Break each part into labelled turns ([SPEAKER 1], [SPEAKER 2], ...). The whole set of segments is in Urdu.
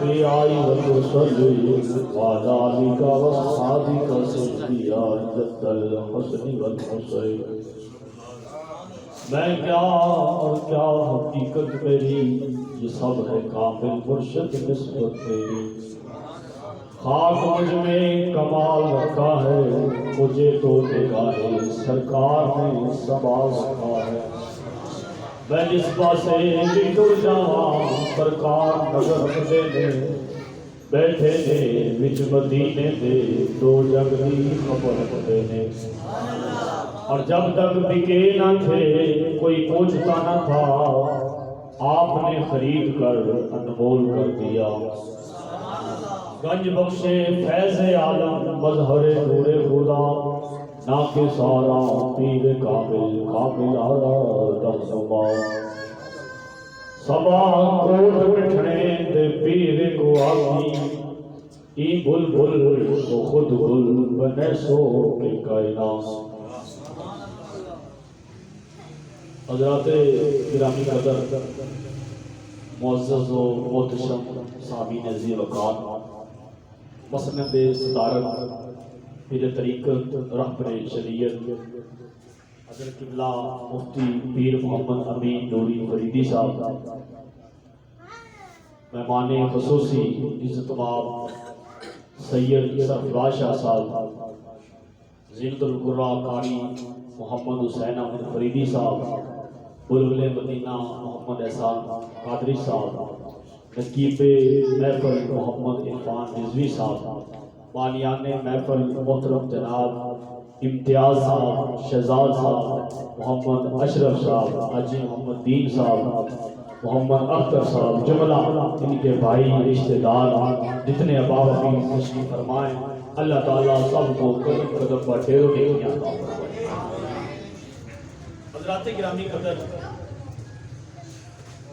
[SPEAKER 1] الأنبياء والمرسلين وعلى آلك وأصحابك الصديقين جد الحسن والحسين. میں کیا اور کیا حقیقت میری، یہ سب ہے کامل مرشد نسبت میری. خاک مجھ میں کمال رکھا ہے، مجھے تو نگاہ سرکار نے سنبھال رکھا ہے. میں نسبہ سے بھی ٹر جاواں، سرکار نظر رکھتے نے بیٹھے نے وچ مدینے دے دو جگ دی خبر رکھتے نے. اور جب تک بکے نہ تھے کوئی پوچھتا نہ تھا، آپ نے خرید کر انمول کر دیا. گنج بخشے فیض عالم مظہر نور خدا، ناکہ سارا پیر کامل کامل آرا رہنما. سبا کوٹ مٹھنے دے پیر کو آگی، ای بلبل تو خود گل بنے سو کے کائنات. حضرات گرامی قدر، معزز و محتشم سامعین عزیز وقار، مسند صدارت پیر طریقت رہبر شریعت حضرت قبلہ مفتی پیر محمد امین نوری فریدی صاحب، مہمان خصوصی عزت مآب سید سرفراز شاہ صاحب، زینت القراء قاری محمد حسین احمد فریدی صاحب، بلبل مدینہ محمد احسان قادری صاحب، نقیب محفل محمد عرفان رضوی صاحب، بالیان محفل محترم جناب امتیاز صاحب، شہزاد صاحب، محمد اشرف صاحب، حاجی محمد دین صاحب، محمد اختر صاحب، جملہ ان کے بھائی رشتہ دار جتنے اباء و امین تشریف فرمائیں، اللہ تعالیٰ سب کو قدم قدم پر ڈھیروں نیکیاں عطا فرمائے. حضرات گرامی قدر،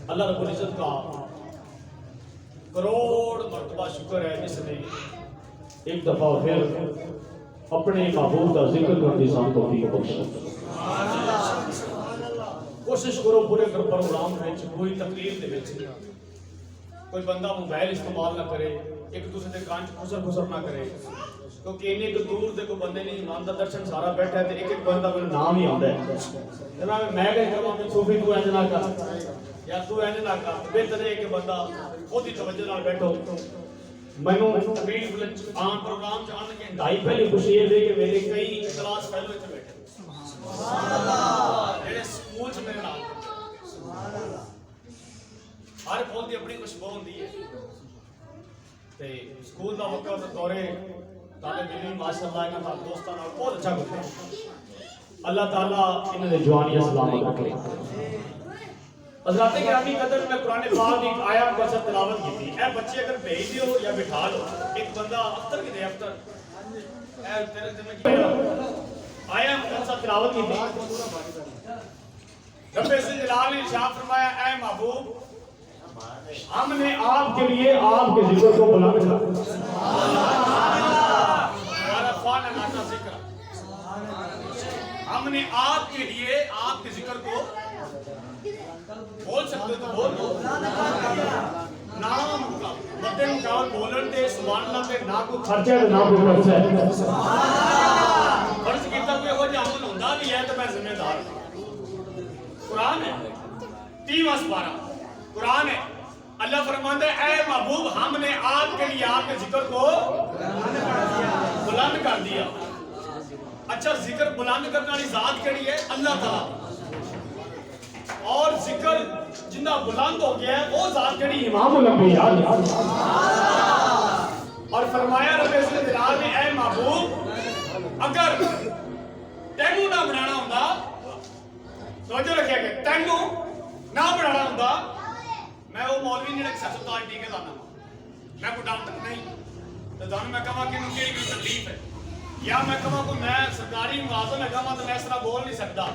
[SPEAKER 1] اللہ رب العزت کا کروڑ مرتبہ شکر ہے جس نے ایک دفعہ پھر اپنے محبوب کا ذکر کرنے سان توفیق بخشا. کوشش کرو پورے پروگرام میں کوئی تقریر دے وچ کوئی بندہ موبائل استعمال نہ کرے، ایک دوسرے کے کان خسر خسر نہ کرے، کیونکہ انہیں کو دور دے کوئی بندے نہیں ایمان دا درشن سارا بیٹھا ہے، ایک ایک بندہ میرا نام ہی آتا ہے. جناب میں کہہ کہوں کہ صوفی تو اینج نہ کر یا تو اینج نہ کر، بہتر ہے کہ بندہ خود ہی توجہ نال بیٹھو. مینوں تقریر عام پروگرام چ آن کے انتہائی پہلی خوشی ہے کہ میرے کئی کلاس فیلو اتنے بیٹھے سبحان اللہ، میرے سکول چ میرے نال سبحان اللہ. ہر پھول دی اپنی خوشبو ہوندی ہے تے سکول دا وقت دورے طالب علم ماشاءاللہ انہاں دا دوستاں نال بہت اچھا گزرا. اللہ تعالیٰ انہاں دے جوانی سلامت رکھے. حضرات گرامی قدر، میں قرآن پاک کی ایک آیت کو ساتھ تلاوت کی تھی. اے بچے اگر بھیج دیو یا بٹھا لو، ایک بندہ اختر کی دے اختر اے تیرے دل میں آیت کو ساتھ تلاوت کی تھی. رب عزت جلال نے ارشاد فرمایا، اے محبوب ہم نے آپ کے لیے آپ کے ذکر کو بلند کر ہم نے آپ کے لیے آپ کے ذکر کو بول سکتے تو بول دو. نام مدے مقابل بولن دے سبحان اللہ تے نہ کوئی خرچہ ہے نہ کوئی خرچہ ہے. فرض کیتا کوئی ہو جا عمل ہوندا بھی ہے تو میں ذمہ دار ہوں. قرآن ہے 30واں سپارہ قرآن ہے. اللہ فرماتا ہے اے محبوب ہم نے آپ کے لیے آپ کے ذکر کو بلند کر دیا. اچھا ذکر بلند کرنے والی ذات کیڑی ہے؟ اللہ تعالیٰ. اور ذکر جنہ بلند ہو گیا ہے وہ ذات کیڑی؟ امام الانبیاء. اور فرمایا رب عزت جلال نے اے محبوب اگر تینوں نہ بنانا ہوندا، توجہ رکھیا کہ تینوں نہ بنانا ہوندا، میں وہ مولوی نہیں رکھ سکتا ٹیکے لانا، میں کوئی ڈاکٹر نہیں تو دونوں میں کہاں کہ ان کی کوئی تکلیف ہے، یا میں کہاں کہ میں سرکاری ملازم ہے کہاں تو میں اس طرح بول نہیں سکتا،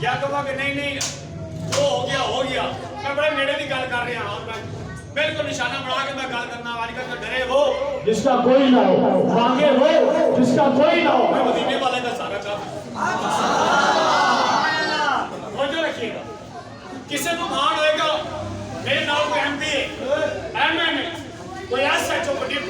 [SPEAKER 1] یا کہاں کہ نہیں جو ہو گیا. میں بڑے نیڑے کی گل کر رہا ہوں، میں بالکل نشانہ بنا کے میں گل کرنا والی کر ڈرے وہ جس کا کوئی نہ ہو، مانگے وہ جس کا کوئی نہ ہو. میں مدینے والے کا سارا کام توجہ رکھیے گا. کسی کو مان ہوئے گا میرے نام کو ایم پی ایم اے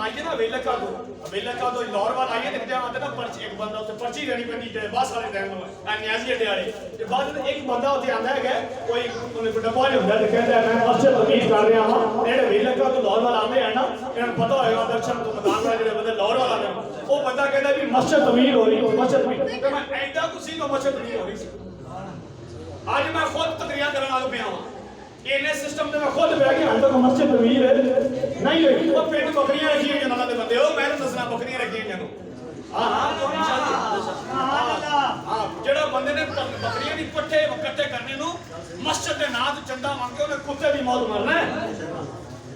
[SPEAKER 1] ਆਈਏ ਨਾ ਵੇਲਕਾ ਤੋਂ ਲਾਹੌਰ ਵਾਲ ਆਈਏ ਤੇ ਆਂਦੇ ਨਾ ਪਰਚੀ ਇੱਕ ਬੰਦਾ ਉੱਥੇ ਪਰਚੀ ਦੇਣੀ ਪੈਂਦੀ ਜਿਹੜੇ ਬੱਸ ਵਾਲੇ ਰਹਿਣ ਨੂੰ ਨਿਆਜ਼ੀ ਅੱਡੇ ਵਾਲੇ ਤੇ ਬਾਅਦ ਇੱਕ ਬੰਦਾ ਉੱਥੇ ਆਂਦਾ ਹੈਗਾ ਕੋਈ ਉਹਨੇ ਕੋਈ ਡੱਬਾ ਲਿਆਉਂਦਾ ਤੇ ਕਹਿੰਦਾ ਮੈਂ ਮਸਜਿਦ ਤਮੀਜ਼ ਕਰ ਰਿਹਾ ਹਾਂ ਜਿਹੜੇ ਵੇਲਕਾ ਤੋਂ ਲਾਹੌਰ ਵਾਲ ਆਉਂਦੇ ਆ ਨਾ ਇਹਨਾਂ ਨੂੰ ਪਤਾ ਹੋਏਗਾ ਦਰਸ਼ਨ ਤੋਂ ਮੈਦਾਨ ਵਾਲੇ ਜਿਹੜੇ ਬੰਦੇ ਲਾਹੌਰ ਵਾਲ ਆਉਂਦੇ ਉਹ ਬੰਦਾ ਕਹਿੰਦਾ ਵੀ ਮਸਜਿਦ ਤਮੀਜ਼ ਹੋ ਰਹੀ ਮਸਜਿਦ ਤਮੀਜ਼ ਤੇ ਮੈਂ ਐਡਾ ਕੁਸੀ ਤੋਂ ਮਸਜਿਦ ਤਮੀਜ਼ ਹੋ ਰਹੀ ਸੀ ਅੱਜ ਮੈਂ ਖੁਦ ਤਕਰੀਰਾਂ ਕਰਨ ਲੱਗ ਪਿਆ ਹਾਂ ਇਹਨੇ ਸਿਸਟਮ ਤੇ ਮੈਂ ਖੁਦ ਬਹਿ ਕੇ ਹਾਂ ਤਾਂ ਮਸਜਿਦ ਤਮੀਜ਼ ਹੈ ਨਹੀਂ ਹੋਈ ਉਹ ਪਿੰਡ ਬੱਕਰੀਆਂ ਰੱਖੀਆਂ ਹੋਈਆਂ ਉਹਨਾਂ ਦੇ ਬੰਦੇ ਉਹ ਮੈਂ ਦੱਸਣਾ ਬੱਕਰੀਆਂ ਰੱਖੀਆਂ ਹੋਈਆਂ ਨੂੰ ਜਿਹੜਾ ਬੰਦੇ ਨੇ ਬੱਕਰੀਆਂ ਦੀ ਪੱਠੇ ਇਕੱਠੇ ਕਰਨੇ ਨੂੰ ਮਸਜਿਦ ਦੇ ਨਾਂ ਤੇ ਚੰਦਾ ਮੰਗ ਕੇ ਉਹਨੇ ਕੁੱਤੇ ਦੀ ਮੌਤ ਮਰਨਾ ਹੈ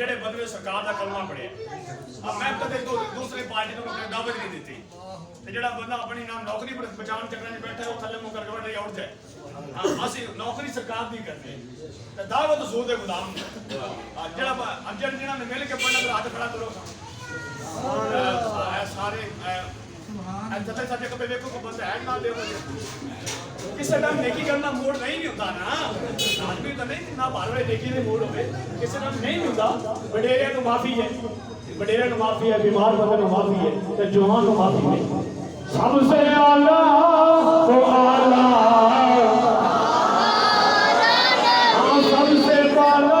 [SPEAKER 1] ਜਿਹੜੇ ਬੰਦੇ ਸਰਕਾਰ ਦਾ ਕਲਮਾ ਪੜਿਆ ਮੈਂ ਕਦੇ ਦੂਸਰੇ ਪਾਰਟੀ ਨੂੰ ਕੋਈ ਦਾਅਵਤ ਨਹੀਂ ਦਿੱਤੀ ਤੇ ਜਿਹੜਾ ਬੰਦਾ ਆਪਣੀ ਨਾਮ ਨੌਕਰੀ ਬਚਾਉਣ ਚੱਕਰਾਂ 'ਚ ਬੈਠਾ ਉਹ ਥੱਲੇ ਮੂੰਹ ਕਰਕੇ ਬੈਠਾ ਉੱਠ ਜਾਏ ਅਸੀਂ ਨੌਕਰੀ ਸਰਕਾਰ ਦੀ ਕਰਦੇ ਤੇ ਦਾਅਵਤ ਹਜ਼ੂਰ ਦੇ ਗੁਲਾਮ ਜਿਹੜਾ ਜਿਹਨਾਂ ਨੇ ਮਿਲ ਕੇ ਪੜਨਾ ਹੱਥ ਖੜਾ ਕਰੋ ਸਾਰੇ ਇੱਥੇ ਸਾਡੇ ਕੋਲ ਵੇਖੋ ਕੋ ਬੰਦਾ ਹੈ ਨਾ ਦੇ ਕਿਸੇ ਦਾ ਨੇਕੀ ਕਰਨਾ ਮੂਡ ਨਹੀਂ ਹੁੰਦਾ ਨਾ ਆਦਮੀ ਤਾਂ ਨਹੀਂ ਨਾ ਬਾਲਵੇ ਨੇਕੀ ਦੇ ਮੂਡ ਹੋਵੇ ਕਿਸੇ ਦਾ ਨਹੀਂ ਹੁੰਦਾ ਵਡੇਰਿਆਂ ਨੂੰ ਮਾਫੀ ਹੈ ਵਡੇਰਿਆਂ ਨੂੰ ਮਾਫੀ ਹੈ ਬਿਮਾਰ ਬੰਦੇ ਨੂੰ ਮਾਫੀ ਹੈ ਤੇ ਜਵਾਨ ਨੂੰ ਮਾਫੀ ਹੈ ਸਭ ਸੇ ਆਲਾ ਉਹ ਆਲਾ ਸਭ ਸੇ ਬਾਲਾ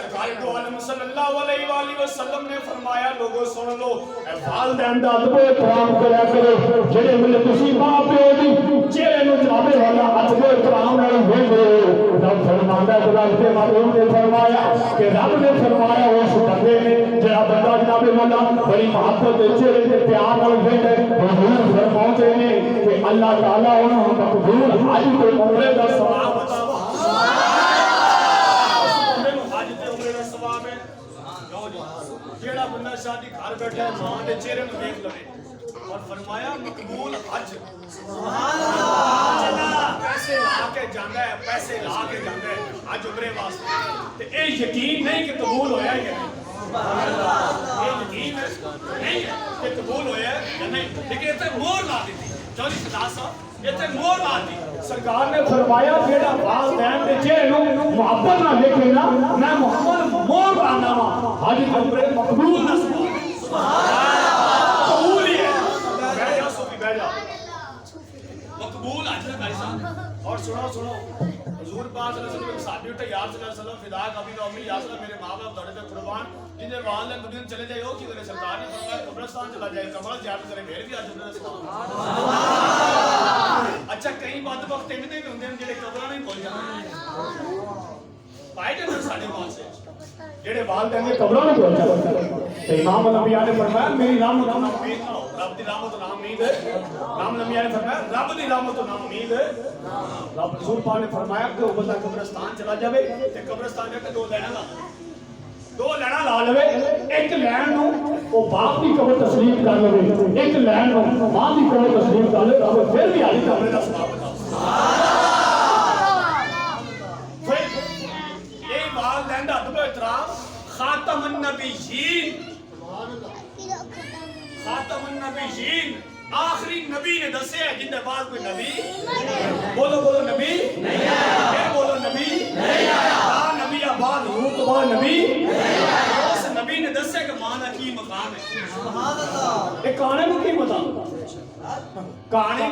[SPEAKER 1] سرکار دو عالم صلی اللہ علیہ وآلہ وسلم نے فرمایا لوگوں سن لو اے والدین دا ادب احترام کریا کرو جڑے ملے تسی ماں پیو دی چہرے نو جناب والا ادب احترام نال ویکھو رب فرماندا ہے خدا کے معلوم نے فرمایا کہ رب نے فرمایا اس بندے نے جڑا بندہ جناب والا بڑی محبت دے چہرے تے پیار نال ویکھے حضور فرماتے نے کہ اللہ تعالی انہاں نوں مقبول حج تے عمرے دا ثواب عطا جیڑا بندہ شادی گھر بیٹھا ہے ماں دے چہرے نوں دیکھ لوے اور فرمایا مقبول حج سبحان اللہ پیسے لا کے جاندا ہے پیسے لا کے جاندا ہے حج عمرے واسطے تے اے یقین نہیں کہ قبول ہویا ہے سبحان اللہ اے یقین نہیں کہ قبول ہویا ہے یا نہیں لیکن تے مہر لا دی چوری خدا صاحب یہ تے مہر لا دی سرکار نے فرمایا جیڑا والدین دے چہرے نوں محبت نہ دیکھے نا میں محمد مہر لانا وا حج عمرے مقبول نہ سبحان اللہ قبول ہی ہے بیٹھ جا سو بھی بیٹھ جا مقبول حج ہے بھائی صاحب اور سنو حضور پاک صلی اللہ علیہ وسلم صحابی اٹھے یا صلی اللہ علیہ وسلم فدا کبھی تو امی یا صلی اللہ میرے ماں باپ تھوڑے تے قربان جن دے والدین دنیا چلے جائے او کی کرے سرکار نے فرمایا قبرستان چلا جائے قبر زیارت کرے پھر بھی حج عمرہ سبحان اللہ اچھا کئی بدبخت ایویں دے ہوندے ہیں جڑے قبراں نہیں بھول جاندے پائے جاندے ساڈے واسطے جڑے والدین دے قبراں نہیں بھول جاندے تے امام الانبیاء نے فرمایا میری رحمت نہ امید نہ ہو رب دی رحمت نہ امید ہے امام الانبیاء نے فرمایا رب دی رحمت نہ امید ہے رب رسول پاک نے فرمایا کہ وہ بندہ قبرستان چلا جاوے تے قبرستان جا کے دو لینا لا لے ایک لین نو او باپ دی قبر تسلیم کر لے ایک لین نو ماں دی قبر تسلیم کر لے رب پھر بھی حج عمرے دا ثواب عطا پھر اے والدین دا ادب احترام خاتم النبیین خاتم النبیین آخری نبی نے دسے ہے جن دے بعد کوئی نبی بولو نبی نہیں آیا بولو نبی نہیں آیا نبی آباد حضور تو بعد نبی اس نبی نے دسے کہ ماں دا کی مقام ہے سبحان اللہ ایک کانے کو کی پتا کانا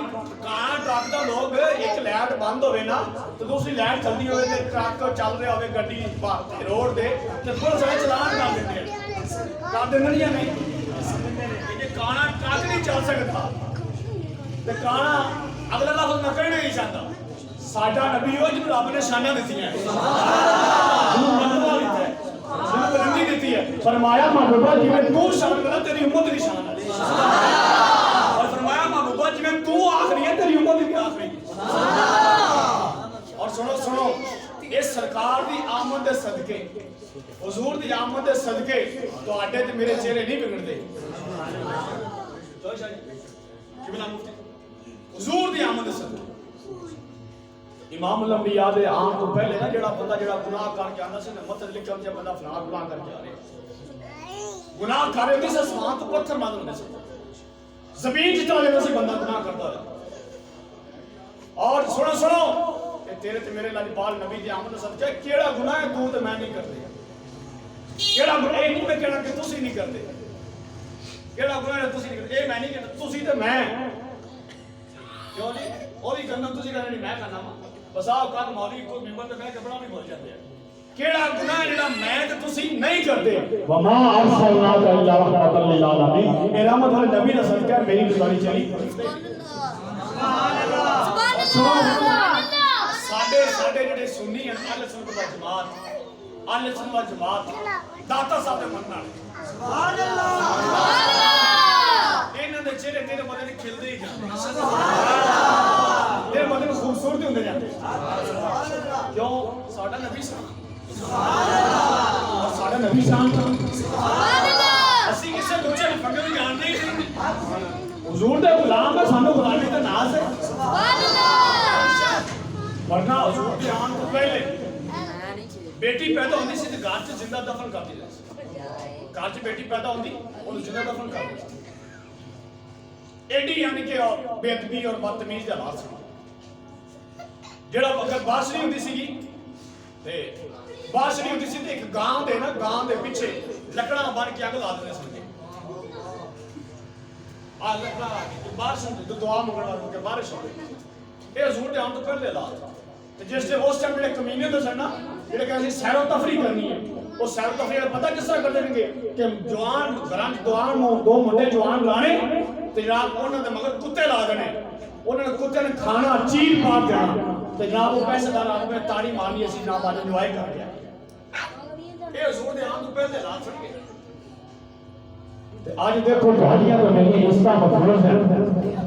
[SPEAKER 1] ٹرک دا لوگ ایک لائٹ بند ہوئے نا تو دوسری لائٹ چلدی ہوئے تے ٹرک چل رہا ہوئے گڈی روڈ دے تے پولیس والے چلان کر دیندے یا نہیں کانا ٹرک نہیں چل سکتا تے کانا اگلا لفظ نہ کہنا نہیں چاہتا ساڈا نبی ہو جنوں رب نے شاناں دتی ہیں جنوں مرتبہ دتا ہے جنوں بلندی دتی ہے فرمایا محبوبہ جویں تو شان والا تیری امت دی شان ہے اور فرمایا محبوبہ جویں تو آخری ہے تیری امت بھی آخری اور سنو اس سرکار دی آمد دے صدقے حضور دی آمد دے صدقے تواڈے تے میرے چہرے نہیں بگڑدے حضور دی آمد صدقے امام الانبیاء دے آن تو پہلے نا جڑا بندہ جڑا گناہ کر کے آندا سی نا مت لکھیا کہ بندہ فلاں گناہ کر کے آ رہا گناہ کر رہے تے آسمان تو پتھر مار ہوندے سی زمین چ چلا جاندا سی بندہ گناہ کردا رہا اور سنو کہ تیرے تے میرے لاجپال نبی دی آمد صدقے کیڑا گناہ ہے تو تے میں نہیں کرتے کیڑا گناہ نہیں میں کہنا کہ تسی نہیں کرتے کیڑا گناہ ہے تسی نہیں کرتے اے میں نہیں کرتا تسی تے میں کیوں جی او بھی کرنا تسی کرنا نہیں میں کرنا وا بس آؤ کل مولوی کو ممبر تے میں کپڑا بھی بول جاندے ہیں کیڑا گناہ جڑا میں تے تسی نہیں کرتے وما ارسلناک الا رحمۃ للعالمین اے رحمت والے نبی دا صدقہ میری گزاری چلی سبحان اللہ سبحان اللہ ساڈے جڑے سنی ہیں اہل سنت و جماعت داتا صاحب دے من نال سبحان اللہ سبحان اللہ انہاں دے چہرے تیرے بدن کھلدے ہی جاندے سبحان اللہ تیرے بدن خوبصورت ہوندے جاندے سبحان اللہ کیوں ساڈا نبی سبحان اللہ اور ساڈا نبی سبحان اللہ اسی کسے دوجے نوں پکڑ جانتے ہی نہیں حضور دے غلام ہے سانو غلامی تے ناز ہے سبحان اللہ ورنہ حضور کے آن تو پہلے بیٹی پیدا ہوندی سی تے گھر چ زندہ دفن کر دیندا سی گھر چ بیٹی پیدا ہوندی اونوں زندہ دفن کر دیندا ایڈی یعنی کہ بے ادبی اور بدتمیزی دا حالت سی جڑا اگر بارش نہیں ہوندی سی تے بارش نہیں ہوندی سی تے ایک گاں دے پیچھے لکڑاں بن کے اگ لا دیندے سی آ لکڑاں بارش ہوندی دعا منگن واسطے کہ بارش ہوے اے حضور دے آن تو پہلے لا تے جس تے اس ٹائم جڑے کمینے دے سن نا جڑے کہ اسی سیر و تفریح کرنی ہے وہ سیر تفریح پتہ کس طرح کرتے ہیں کہ جوان گھراں جوان دو منڈے جوان لانے تے جناب انہاں دے مگر کتے لا دینے انہاں نے کتے نے کھانا چیز پا دینا تے جناب وہ پیسے دار آدمی تاڑی مارنی اسی جناب آج انجوائے کر گیا اے حضور دے آن تو پہلے رات سن گئے تے آج دیکھو گاڑیاں تو نہیں اس کا مطلب ہے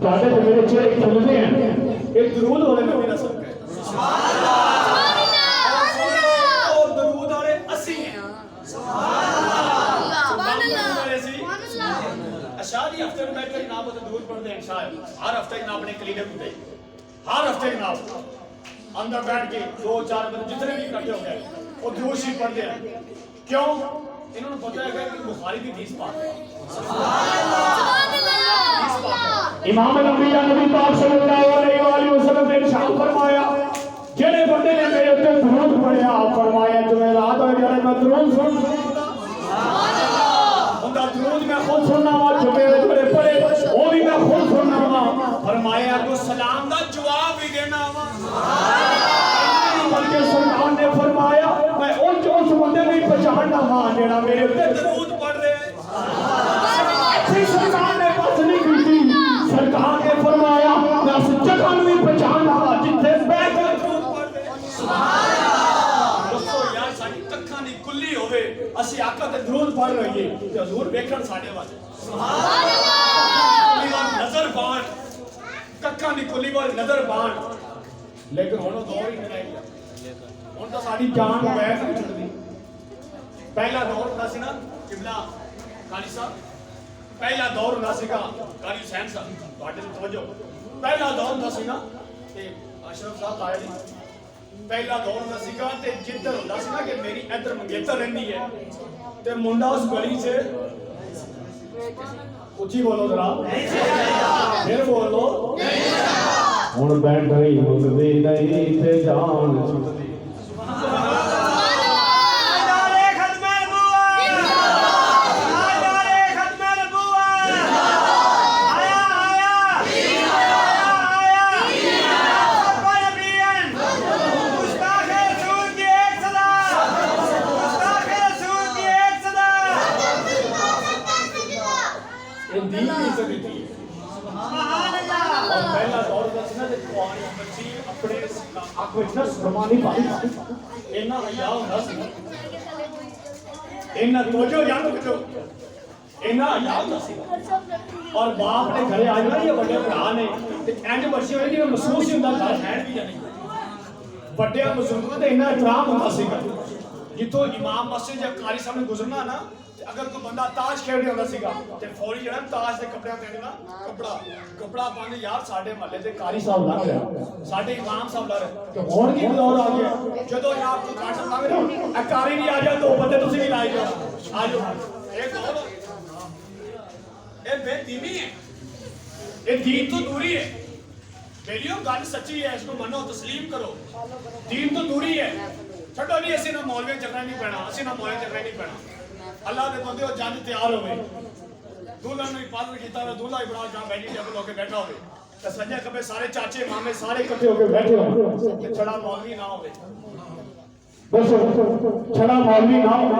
[SPEAKER 1] تواڈے تے میرے چہرے کھلدے ہیں ایک درود والے نبی دا صدقہ ہے سبحان اللہ شادی ہفتے میں بیٹھ کر جناب وہ درود پڑھتے ہیں شاید ہر ہفتے جناب اپنے کلینک ہوتے ہیں ہر ہفتے جناب اندر بیٹھ کے 2-4 بندے جتنے بھی اکٹھے ہو گئے وہ درود شریف پڑھتے ہیں کیوں انہوں نے پتہ ہے کہ بخاری کی حدیث پاک ہے امام الانبیاء نبی پاک صلی اللہ علیہ وآلہ وسلم نے ارشاد فرمایا جڑے بندے نے میرے اوپر درود پڑھیا فرمایا تمہیں رات ہو گئی میں درود سن درود میں خود سننا ہوا جو میرے بڑے پڑے وہ بھی میں خود سننا ہوا فرمایا تو سلام دا جواب بھی دینا ہوا بلکہ سلطان نے فرمایا میں اس بندے بھی پہچاننا ہوا جیڑا میرے اوپر درود پڑھ رہے ہیں اچھی سلطان نے بس نہیں کی تھی سرکار نے فرمایا میں اس جگہ بھی پہچاننا ہوا جتنے بیٹھ کر درود پڑھ رہے ہیں کلی ہوئے اسی آقا تے درود پڑھ رہی ہے تے حضور ویکھن ساڈے واسطے سبحان اللہ نظر بان ککھاں دی کلی وال نظر بان لیکن ہن دور ہی نہیں رہ گیا ہن تو ساڈی جان ویکھ نہیں چھڈدی پہلا دور ہوندا سی نا قبلہ قاری صاحب پہلا دور ہوندا سی قاری حسین صاحب تواڈے توجہ پہلا دور ہوندا سی نا تے اشرف صاحب آئے پہلا دور ہوندا سیگا تے جدھر ہوندا سی نا کہ میری ادھر منگیتر رہندی ہے تے منڈا اس گلی سے اونچی بولو ذرا پھر بولو ہن بیٹھ گئی ملدی نہیں تے جان چھٹدی اور باپ نے گھرے آئے نا یہ بڑے بھرا نے اینج برسی ہوئی کہ محسوس ہی ہوندا گھر ہے بھی یا نہیں بڑے بزرگوں تے اتنا احترام ہوندا سی جتوں امام مسجد یا قاری صاحب نے گزرنا نا اگر کوئی بندہ تاش کھیڈ ہوندا سیگا تے فوری جڑا تاش دے کپڑے تے نا کپڑا پانے یار ساڈے محلے دے قاری صاحب لگ رہا ساڈے امام صاحب لگ رہے تے ہون کی دور آ گیا جدوں آپ کو قاری صاحب لگ رہا اے قاری نہیں آ جائے دو بندے تسی بھی لائے جاؤ آ جاؤ ایک اور اے بے دینی ہے اے دین تو دوری ہے بیلیو گل سچی ہے اس کو منو تسلیم کرو دین تو دوری ہے چھڈو نہیں اسی نہ مولوی چکرا نہیں پینا اسی نہ مولوی چکرا نہیں پینا اللہ دے بندے ہو جنج تیار ہوئے دولہا نے پادر کیتا ہوئے دولہا ابراہیم جہاں بیٹھی ٹیبل ہو کے بیٹھا ہوئے تے سجے کبے سارے چاچے مامے سارے اکٹھے ہو کے بیٹھے ہوئے چھڑا مولوی نہ ہوئے بس چھڑا مولوی نہ ہوئے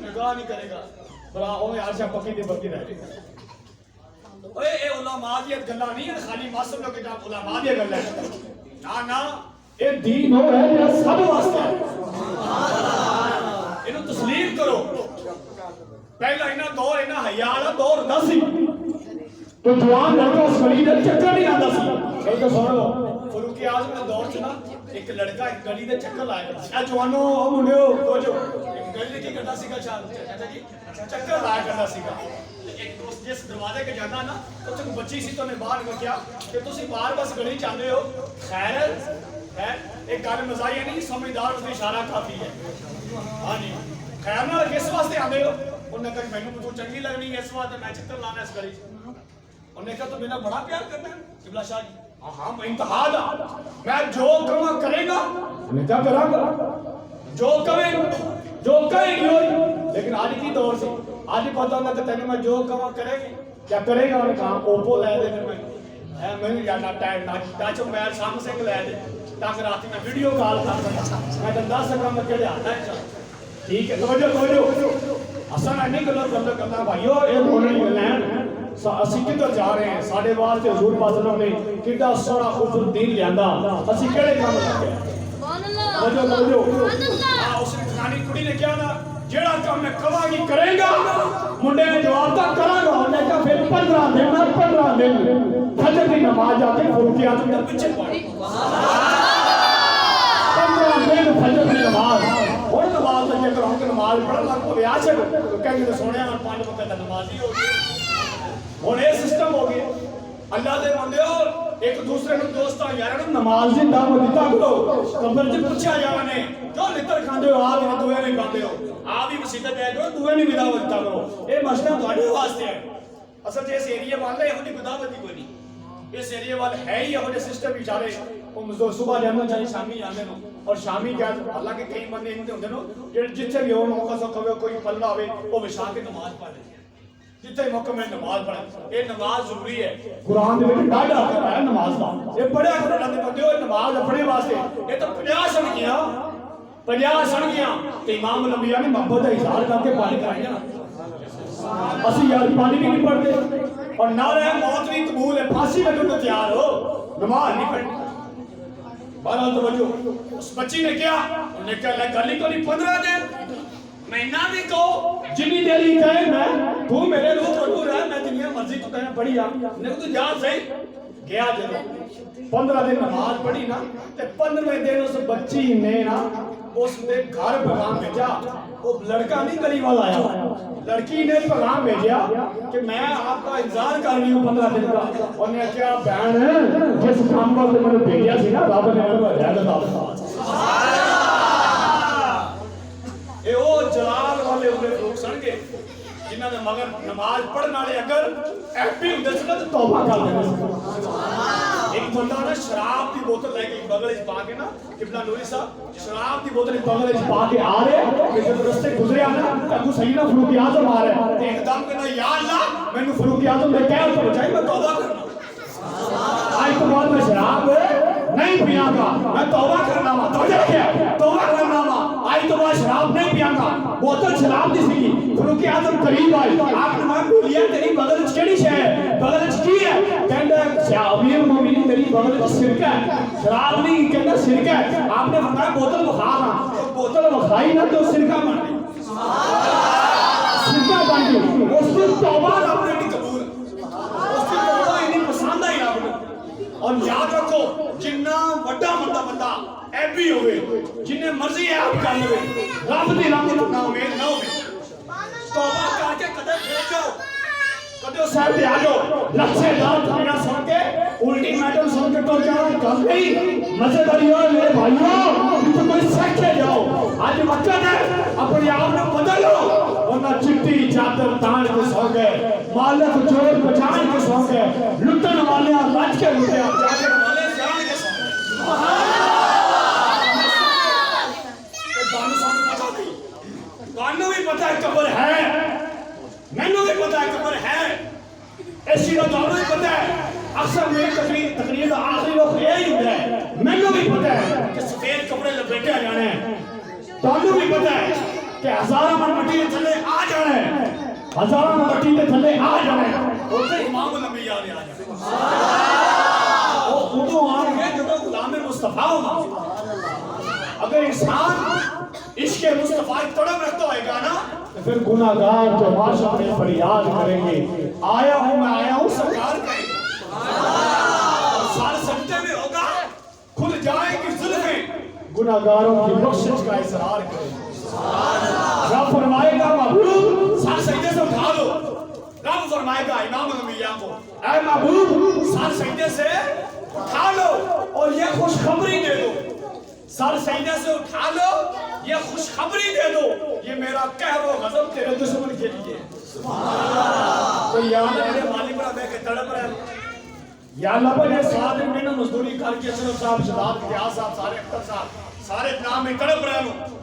[SPEAKER 1] نگاہ نہیں کرے گا بلا اوے عرشہ پکی دی بکی رہ جائے اوے اے علماء دی گلاں نہیں ہے خالی معصوم لوگ جہاں علماء دی گلاں نا اے دین ہو ہے یہ سب واسطے انہوں تسلیم کرو پہلا انہاں دور انہاں حیا والا دور نہ سی تو جوان لڑکا اس گلی دے چکر نہیں آندا سی اے تو سنو فاروق اعظم دے دور چ نا ایک لڑکا ایک گلی دے چکر لایا اے جوانو او منڈیو توجہ ایک گلی کی کردا سی گا چاچا جی چکر لایا کردا سی گا ایک دوست جس دروازے کے جانا نا تو تک بچی سی تو نے باہر کو کیا کہ تسی باہر بس گلی چاندے ہو خیر ہے ایک گل مزاحیہ نہیں سمجھدار اس اشارہ کافی ہے ہاں جی خیر نہ کس واسطے آندے ہو انہوں نے کہا مینوں تو چنگی لگنی ہے اس واسطے میں چکر لانا اس گلی انہوں نے کہا تو میرا بڑا پیار کرنا ہے قبلہ شاہ جی ہاں میں انتہا دا میں جو کما کرے گا میں کیا کراں گا جو کہے گی لیکن آج کی دور سے آج ہی پتہ ہوتا کہ تینے میں جو کما کرے گی کیا کرے گا اور کہاں اوپو لے دے پھر میں یادہ ٹائم ٹاچو میر شام سے لے دے تاکہ راتی میں ویڈیو کال کر سکتا میں تو 10 سکتا میں کہڑے آتا ہے ٹھیک ہے توجہ اصل نہیں کرنا بھائیو یہ بولنے لین اسی کدھر جا رہے ہیں ساڈے واسطے حضور پاک صلی اللہ علیہ وسلم نے کیڈا سونا خوبصورت دین لیندا اسی کیڑے کام لگے سبحان اللہ سبحان اللہ اس نے کہانی کڑی نے کیا نا جیڑا کام میں کہاں گی کرے گا منڈے نے جواب تک کراں گا نے کہا پھر 15 دن فجر کی نماز جا کے فروقی اعظم کے پیچھے پڑھی سبحان اللہ 15 دن فجر کی نماز اور نماز میں کروں کہ نماز پڑھن لگ پے عاشق کہیں تے سونے ہن 5 وقت نمازی ہو گئی ہن یہ سسٹم ہو گیا اللہ دے بندیو ایک دوسرے نوں دوستاں یاراں نوں نماز دی دعوت دتا کرو قبر وچ پوچھا جاوے کیوں لتر کھاندے ہو آ بھی دوے نہیں کھاندے ہو آ بھی مسجد دے کرو دوے نہیں دعوت دتا کرو اے مشورہ تہاڈے واسطے ہے اصل تے اس ایریا والے یہودی دعوت دی کوئی نہیں اس ایریا والے ہے ہی یہودی سسٹم بیچارے او مزدور صبح جاندے چاہے شامی آندے نو اور شامی کیا اللہ کے کئی بندے ہوندے ہوندے نو جڑے جتھے بھی ہو موقع سو کوئی پلڑا ہوے او وشا کے نماز پڑھ لے جتنے موقع میں نماز پڑھیں یہ نماز ضروری ہے قرآن دے وچ ڈاڈا کہتا ہے نماز دا یہ پڑھیا کرو اللہ دے بندیو نماز اپنے واسطے یہ تو 50 سن گیا تے امام الانبیاء نے محبت کا اظہار کر کے پانی کرایا نا اسی یار پانی بھی نہیں پڑھتے اور نعرہ موت بھی قبول ہے پھانسی میں تو تیار ہو نماز نہیں پڑھنی بہرحال توجہ اس بچی نے کیا انہوں نے کہا اللہ گلی کو نہیں 15 دن مہینہ بھی کہو جنی دیر ہی کہے میں تو میرے روح پڑھو رہا میں دنیا مرضی تو کہنا پڑھی آپ نے تو جا صحیح گیا جب 15 دن نماز پڑھی نا تے 15ویں دن اس بچی نے نا اس نے گھر پیغام بھیجا وہ لڑکا نہیں گلی والا آیا لڑکی نے پیغام بھیجا کہ میں آپ کا انتظار کر رہی ہوں 15 دن کا اور نے کیا بہن جس کام پر میں نے بھیجا سی نا رب نے میرے کو ہدایت عطا اے او جلال والے ہوئے لوگ سن کے جنہاں نے مگر نماز پڑھن والے اگر ایف پی ہوندے سی نا تے توبہ کر دیندے ایک بندہ نا شراب دی بوتل لے کے بغل وچ پا کے نا قبلہ نوری صاحب شراب دی بوتل بغل وچ پا کے آ رہے کہ جب رستے گزریا نا ابو سیدنا فاروق اعظم آ رہے تے ایک دم کہنا یا اللہ مینوں فاروق اعظم دے کہہ تو بچائی میں توبہ کرنا آج تو بعد میں شراب نہیں پیاں گا میں توبہ کرنا وا توبہ کرنا وا آج تو بعد شراب نہیں پیاں گا بوتل شراب دی سی فاروق اعظم قریب آئے آپ نے میں بولیا تیری بغل وچ کیڑی شے ہے بغل وچ کی ہے کہندا امیر مومنین میری بغل وچ سرکہ ہے شراب نہیں کہندا سرکہ ہے آپ نے فرمایا بوتل بخا نا بوتل بخائی نا تو سرکہ بن گئی سرکہ بن گئی اس کی توبہ رب نے نہیں قبول اس کی توبہ ہی نہیں پسند آئی رب نے اور یاد رکھو جنہ بڑا بندہ اے بھی ہوئے جنہیں مرضی ہے آپ کر لے رب دی رحمت نہ امید نہ ہوئے توبہ کر کے قدم پھیر جاؤ کدے اس صاحب پہ آ جاؤ لچھے دار تھینا سن کے الٹی میٹل سن کے تو جاؤ کل نہیں مزے داری ہو میرے بھائیوں تو کوئی سیکھے جاؤ آج وقت ہے اپنے آپ نے بدلو ورنہ چٹی چادر تان کے سو گئے مالک چور بچان کے سو گئے لٹن والے لچ کے لٹے جاگر والے جان کے سو گئے کانوں بھی پتہ ہے قبر ہے مینوں بھی پتہ ہے قبر ہے ایسی کا تو بھی پتہ ہے اکثر میری تقریر کا آخری وقت یہی ہوتا ہے مینوں بھی پتہ ہے کہ سفید کپڑے لپیٹے آ جانے ہیں تانوں بھی پتہ ہے کہ ہزاروں من مٹی کے تھلے آ جانا ہے ہزاروں من مٹی کے تھلے آ جانا ہے اور امام الانبیاء نے آ جانا وہ خودوں آن گے جو غلام مصطفیٰ ہوگا اگر انسان عشق مصطفیٰ تڑپ رکھتا ہوئے گا نا پھر گناہگار جو معاشر میں فریاد کریں گے آیا ہوں سرکار کہیں سارے سجدے میں ہوگا کھل جائے گی زلفیں گناہگاروں کی بخشش کا اصرار کریں رب فرمائے گا محبوب سارے سجدے سے اٹھا لو رب فرمائے گا امام الانبیاء کو اے محبوب سارے سجدے سے اٹھا لو اور یہ خوشخبری دے دو سر سجدے سے اٹھا لو یہ خوشخبری دے دو یہ میرا قہر و غضب تیرے دشمن کے لیے تو یہاں میرے مالک پر بے کے تڑپ رہے یا اللہ پر یہ 7 دن میں نے مزدوری کر کے صرف صاحب شداد اتحاد صاحب سارے اختر صاحب سارے نام میں تڑپ رہے ہوں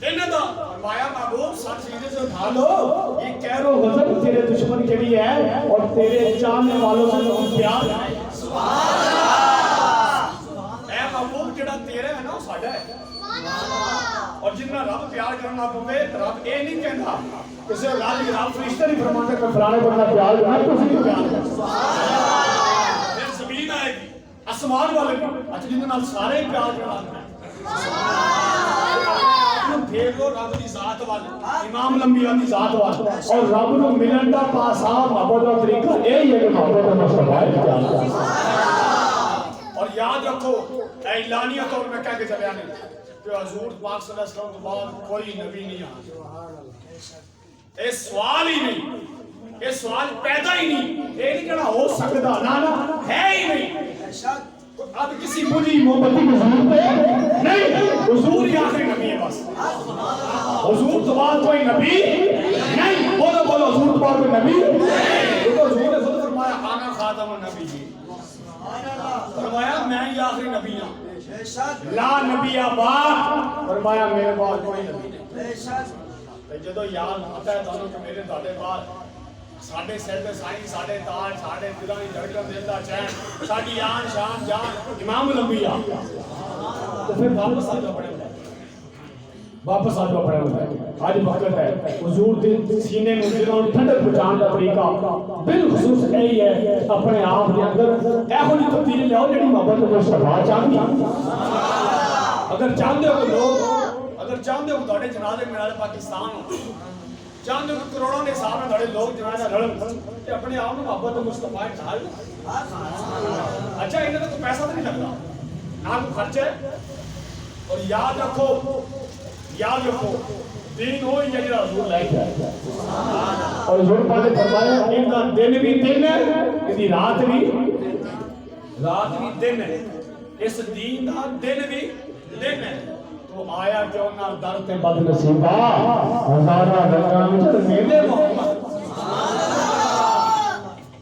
[SPEAKER 1] انہیں دا فرمایا محبوب سر سجدے سے اٹھا لو یہ قہر و غضب تیرے دشمن کے لیے ہے اور تیرے چاہنے والوں سے تو پیار ہے سبحان اللہ اے محبوب جڑا تیرے ہے نا وہ ساڈا ہے اور جننا رب پیار کرنا پوے رب یہ نہیں کہنا کسی رب فرشتے نہیں فرماتے کہ فلانے بندہ پیار کرنا تسی کیوں پیار کرنا پھر زمین آئے گی آسمان والے بھی اچھا جن نال سارے ہی پیار کرنا پھر لو رب دی ذات وال امام الانبیاء دی ذات وال اور رب نو ملن دا پاسا محبت دا طریقہ یہی ہے کہ محبت دا مصطفی پیار کرنا اور یاد رکھو اعلانیہ طور میں کہہ کے چلے آنے کہ حضور پاک صلی اللہ علیہ وسلم کے بعد کوئی نبی نہیں آتا یہ سوال ہی نہیں یہ سوال پیدا ہی نہیں یہ نہیں کہنا ہو سکتا نا ہے ہی نہیں اب کسی بلی محبتی کی ضرورت ہے نہیں حضور ہی آخری نبی ہے بس حضور تو بعد کوئی نبی نہیں بولو بولو حضور تو بعد کوئی نبی نہیں حضور نے خود فرمایا آنا خاتم النبی جی فرمایا میں ہی آخری نبی ہوں لا نبی آباد فرمایا میرے بعد کوئی نبی نہیں جدو یاد آتا ہے دونوں کہ میرے داڑے بعد ساڑھے سر پہ سائیں ساڑھے تاج ساڑھے دلانی دھڑکن دل دا چین ساڑھی آن شان جان امام الانبیاء تو پھر واپس آ جاؤ پڑے ہوئے واپس آ جاؤ پڑے ہوئے آج وقت ہے حضور دل سینے میں دلوں ٹھنڈک پہنچان کا طریقہ بالخصوص یہی ہے اپنے آپ کے اندر ایہو جی تبدیلی لے آؤ جڑی محبت کو شفاعت چاہتی اگر چاہتے ہو لوگ اگر چاہتے ہو تھوڑے جنازے میں پاکستان ہو چاہتے ہو کروڑوں نے حساب میں تھوڑے لوگ جنازہ لڑن کہ اپنے آپ میں محبت مصطفیٰ ڈھال اچھا انہیں تو کوئی پیسہ تو نہیں لگتا نہ کوئی خرچ ہے اور یاد رکھو دین ہو یا جڑا حضور لے کے آئے اور حضور پاک نے فرمایا ان کا دن بھی دن ہے اس کی رات بھی دن ہے اس دین کا دن بھی دن ہے تو آیا کیوں نہ در تے بد نصیبہ ہزارہ رنگاں وچ میلے محمد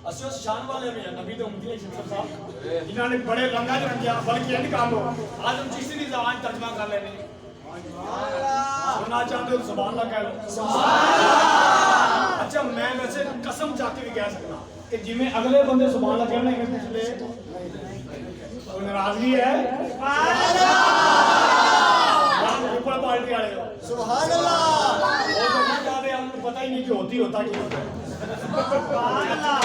[SPEAKER 1] اسے اس شان والے بھی ہیں نبی تو امتی شمس صاحب جنہوں نے بڑے رنگاں جو رنگیا بلکہ یہ نکالو آج ہم چیزی دی زبان ترجمہ کر لینے سننا چاہتے ہو زبان اللہ کہہ لو اچھا میں ویسے قسم چاہتے بھی کہہ سکتا کہ جی میں اگلے بندے زبان اللہ کہنا ہے پچھلے کوئی ناراضگی ہے اوپر پارٹی آڑے ہو سبحان اللہ وہ تو نہیں چاہتے ہم پتہ ہی نہیں کہ ہوتی ہوتا کیا ہوتا ہے سبحان اللہ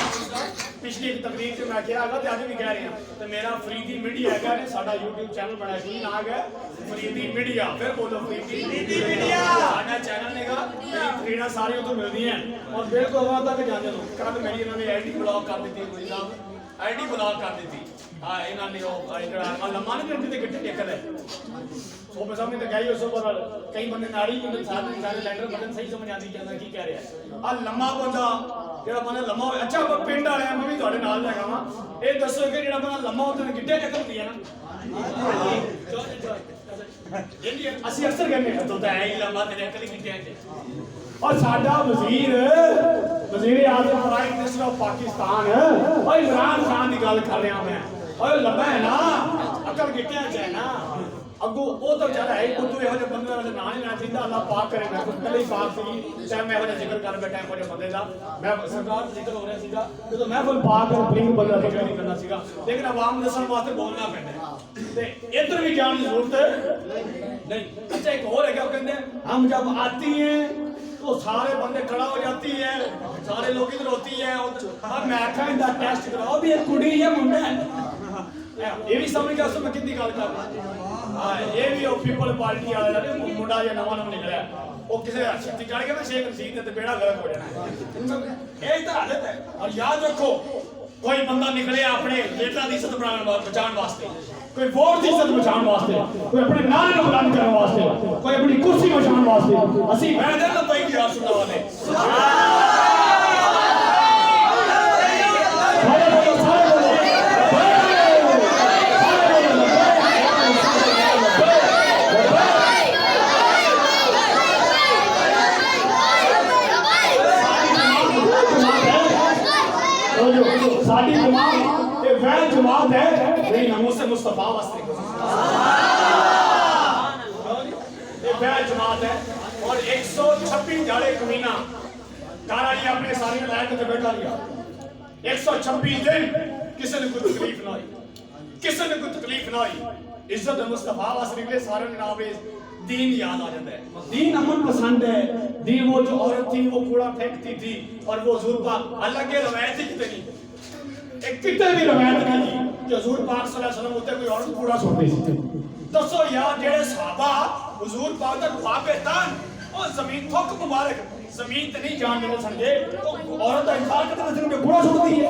[SPEAKER 1] پچھلی ایک تقریر سے میں کیا آگا آج بھی کہہ رہے ہیں تو میرا فریدی میڈیا ہے کہہ رہے ساڑھا یوٹیوب چینل بڑھا ہے نہ آگا فریدی میڈیا پھر بولو فریدی میڈیا آنا چینل نے کہا میری فریڈا ساری تو مل دی ہیں اور بالکل ہوا تھا کہ جانے لو کہا میری انہوں نے آئی ڈی بلاک کر دیتی مجھے صاحب آئی ڈی بلاک کر دیتی ہاں انہوں نے وہ لمحہ نہیں کرتی تھے کٹھے ٹیکل ہے سو پہ سامنے تو گئی اسو پر کئی بندے ناڑی کی سارے لینڈر بندن صحیح سمجھ آتی کہ کی کہہ رہا ہے لمحہ بندہ جڑا بندہ لمحہ ہوئے اچھا پنڈ آ رہا ہے میں بھی تھوڑے نال لے گا یہ دسو کہ جڑا بندہ لمحہ ہوتا ہے گٹے ٹیکل ہوتی ہے نا اسی اکثر کہنے ہیں تو ہے ہی لمحہ تیرے اکلی گٹے ہیں اور ساڈا وزیر اعظم پرائم منسٹر آف پاکستان اور عمران خان کی گل کر رہا میں اور لمحہ ہے نا عقل گٹے ہے نا اگو وہ تو چاہتا ہے وہ تو یہ جو بندے والے نہ ہی نہ چاہتا اللہ پاک کرے میں کچھ پہلے ہی پاک سی چاہے میں وہ ذکر کر بیٹھا ہے مجھے بندے دا میں سرکار ذکر ہو رہا سیگا تو میں کوئی پاک اور پلنگ بندہ ذکر نہیں کرنا سیگا لیکن عوام دسن واسطے بولنا پڑنا ہے تے ادھر بھی جان کی ضرورت ہے نہیں اچھا ایک اور ہے کیا کہتے ہیں ہم جب آتی ہیں تو سارے بندے کھڑا ہو جاتی ہے سارے لوگ ادھر ہوتی ہیں اور میں آکھا ان دا ٹیسٹ کراؤ بھی ایک کڑی ہے منڈا ہے یہ بھی سمجھ گیا اس میں کتنی گل کر رہا یہ بھی پیپل پارٹی والا منڈا یا نواں نواں نکلا وہ کسی چھتی چڑھ گیا نا شیخ رشید تے بیڑا غلط ہو جانا ہے یہ تو حالت ہے اور یاد رکھو کوئی بندہ نکلے اپنے بیٹا دی عزت بچان واسطے کوئی ووٹ دی عزت بچان واسطے کوئی اپنے نعرے کو بلند کرنے واسطے کوئی اپنی کرسی بچان واسطے اسی میں دے لبائی کی یا رسول اللہ والے ساڑھی جماعت یہ ویل جماعت ہے میری نموز سے مصطفیٰ واسطے یہ ویل جماعت ہے اور 126 جاڑے کمینہ کارا لیا اپنے ساری میں لائے تو بیٹھا لیا 126 دن کسی نے کوئی تکلیف نہ ہوئی کسی نے کوئی تکلیف نہ ہوئی عزت مصطفیٰ واسطے نکلے سارے جناب دین یاد آ جاتا ہے. دین امن پسند ہے. دین وہ جو عورت تھی وہ کوڑا پھینکتی تھی اور وہ حضور پاک اللہ کے روایت ہی کتنی ایک کتنے بھی روایت نہیں تھی کہ حضور پاک صلی اللہ علیہ وسلم ہوتے کوئی عورت کوڑا چھوڑتی تھی. دسو یار جڑے صحابہ حضور پاک دا خواب تن او زمین تھوک مبارک زمین تے نہیں جان دینے سمجھے تو عورت دا انکار کرتے ہیں کہ کوڑا چھوڑتی ہے.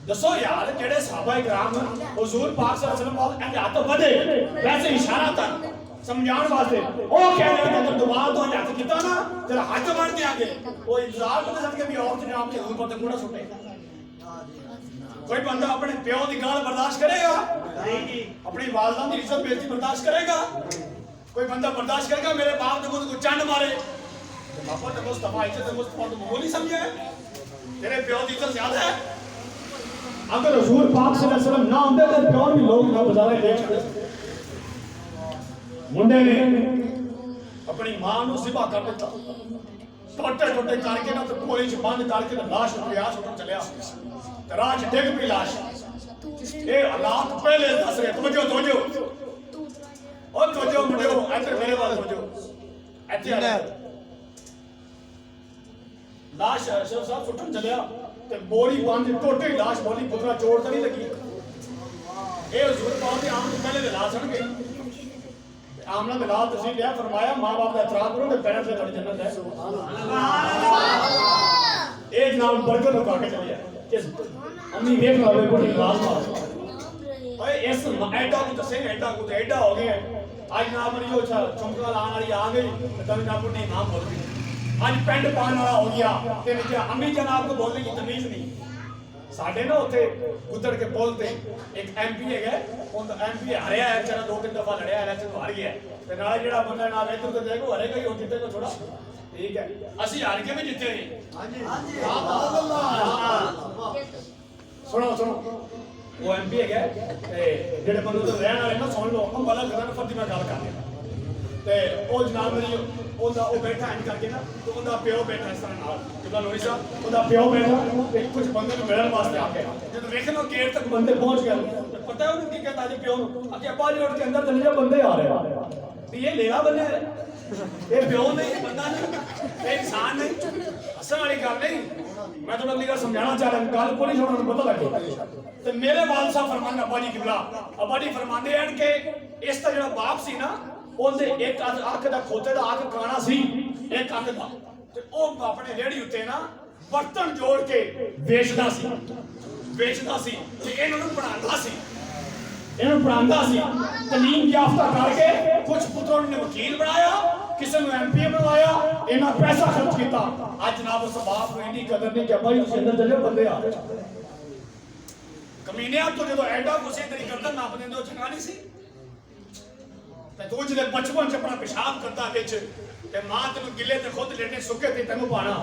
[SPEAKER 1] دسو یار جڑے صحابہ کرام حضور پاک صلی اللہ علیہ وسلم بول اے ہاتھ ودے ویسے اشارہ تھا سمجھان واسطے او کہہ رہے ہیں کہ دوبارہ تو ہاتھ کیتا نا تیرا ہاتھ بڑھ کے آگے وہ انتظار کرتے سن کے بھی عورت نے آپ کے حضور پر کوڑا چھوڑے. کوئی بندہ اپنے پیو دی گال برداشت کرے گا؟ اپنی والدہ کی عزت بے عزتی برداشت کرے گا؟ کوئی بندہ برداشت کرے گا میرے باپ کو کوئی چنڈ مارے باپا تے مصطفیٰ عزت مصطفیٰ تو معمولی سمجھے تیرے پیو دی عزت زیادہ ہے. اگر حضور پاک صلی اللہ علیہ وسلم نہ ہوندے تے پیو بھی لوگ نہ بازارے دیکھ چھڑے. منڈے نے اپنی ماں نو ذبح کر دیتا ٹوٹے ٹوٹے کر کے نہ تے کوئی چ بند کر کے لاش ریاض اٹھ چلیا راج ڈگ پی لاش. اے حالات پہلے دس رہے توجہ اور توجہ مڈیو ایتھے میرے وال توجہ ایتھے لاش اشرف صاحب اٹھن چلیا تے بوری بند ٹوٹے لاش بولی پترا چوڑ تے نہیں لگی. اے حضور پاک دے آمن تو پہلے دے لاش سن گئی آمنہ دے لال تشریف لیا فرمایا ماں باپ کا احترام کرو تے پیروں سے تھوڑی جنت ہے. سبحان اللہ. اے جناب برکت لگا کے چلیا امی دیکھ لو بے بڑی باز مار اے اس ایڈا کو تے سین ایڈا کو تے ایڈا ہو گیا اج جناب نے جو چمکا لان والی آ گئی تے تم جناب نے امام بول گئی اج پینٹ پان والا ہو گیا تے نکیا امی جناب کو بولنے کی تمیز نہیں. ساڈے نا اوتھے گدڑ کے بولتے ایک ایم پی ہے اون ایم پی ہریا ہے چرا دو تین دفعہ لڑیا الیکشن تو ہار گیا تے نال جڑا بندہ نال ادھر تے دیکھو ہرے گئی او جتے کو تھوڑا ٹھیک ہے اسی ہار کے بھی جتے ہیں. ہاں جی سبحان اللہ. سنو وہ ایم پی ہے جڑے بندے تو رہن والے نا سن لو ہم والا گران فردی میں گل کر رہے تے او جناب میری اوندا او بیٹھا ان کر کے نا تو اوندا پیو بیٹھا اس طرح نال جدا لوری صاحب اوندا پیو بیٹھا تے کچھ بندے نوں ملن واسطے آ کے جب ویکھنا گیٹ تک بندے پہنچ گئے پتہ ہے انہوں کی کہتا جی پیو نوں اگے ابا جی اٹھ کے اندر چلے جا بندے آ رہے ہیں یہ لیلا بندے یہ پیو نہیں بندہ نہیں یہ انسان نہیں ہسن والی گل نہیں. میں تو اگلی گل سمجھانا چاہ رہا ہوں گل کو نہیں چھوڑنا پتہ لگے تے میرے والد صاحب فرمان ابا جی قبلہ ابا جی فرماندے ہیں کہ اس دا جڑا باپ سی نا اون دے ایک اکھ دا کھوتے دا اکھ کانا سی ایک اکھ دا تے او اپنے ریڑھی اوتے نا برتن جوڑ کے بیچدا سی تے انہاں نوں پڑھاندا سی تعلیم یافتہ کر کے کچھ پتروں نے وکیل بنایا کسی نے ایم پی بنوایا انہاں پیسہ خرچ کیتا. اج جناب اس باپ کو اتنی قدر نہیں کہ ابا جی اندر چلے بندے آ رہے کمینیاں تو جدو ایڈا کسی طریقے گردن ناپ دیندے او چنگا نہیں سی تے تو جلے بچپن چ اپنا پیشاب کرتا وچ تے ماں تینوں گلے تے خود لیٹے سکے تے تینوں پانا